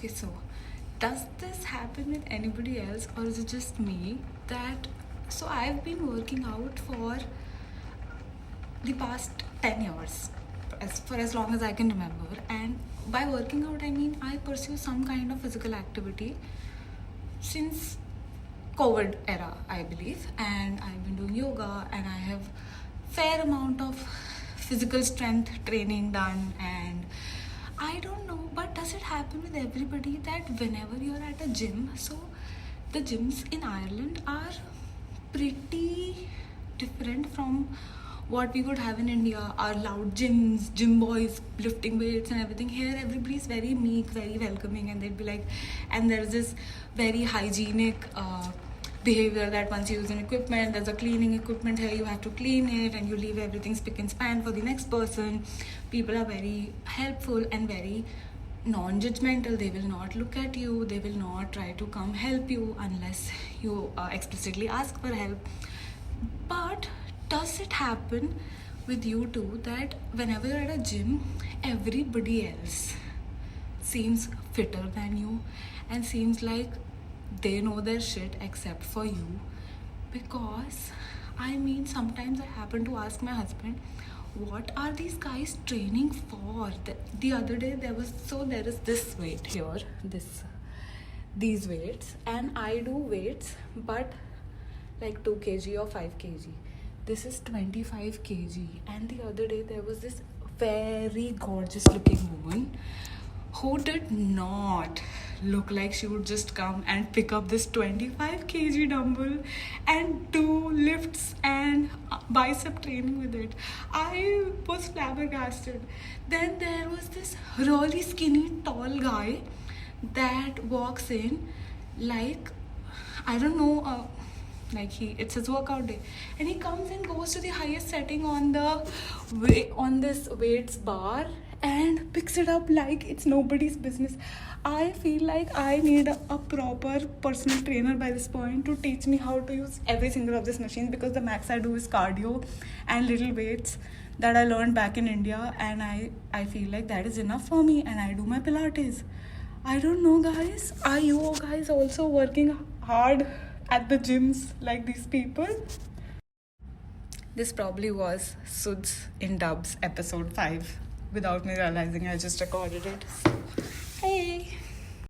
Okay, so does this happen with anybody else or is it just me? So I've been working out for the past 10 years, for as long as I can remember. And by working out, I mean I pursue some kind of physical activity since COVID era, I believe. And I've been doing yoga and I have fair amount of physical strength training done. And I don't know, but does it happen with everybody that whenever you're at a gym, so the gyms in Ireland are pretty different from what we would have in India, our loud gyms, gym boys lifting weights and everything. Here, everybody's very meek, very welcoming, and they'd be like, and there's this very hygienic behavior that once you use an equipment, there's a cleaning equipment here, you have to clean it and you leave everything spick and span for the next person. People are very helpful and very non-judgmental. They will not look at you, they will not try to come help you unless you explicitly ask for help. But does it happen with you too that whenever you're at a gym, everybody else seems fitter than you and seems like they know their shit except for you? Because I mean, sometimes I happen to ask my husband, what are these guys training for? The other day there is this weight here, these weights, and I do weights, but like 2 kg or 5 kg. This is 25 kg. And the other day there was this very gorgeous looking woman who did not look like she would just come and pick up this 25 kg dumbbell and do lifts and bicep training with it. I was flabbergasted. Then there was this really skinny tall guy that walks in like, I don't know, it's his workout day, and he comes and goes to the highest setting on this weights bar and picks it up like it's nobody's business. I feel like I need a proper personal trainer by this point to teach me how to use every single of these machines, because the max I do is cardio and little weights that I learned back in India, and I feel like that is enough for me, and I do my Pilates. I don't know, guys. Are you guys also working hard at the gyms like these people? This probably was Suds in Dubs episode 5. Without me realizing, I just recorded it. So, hey!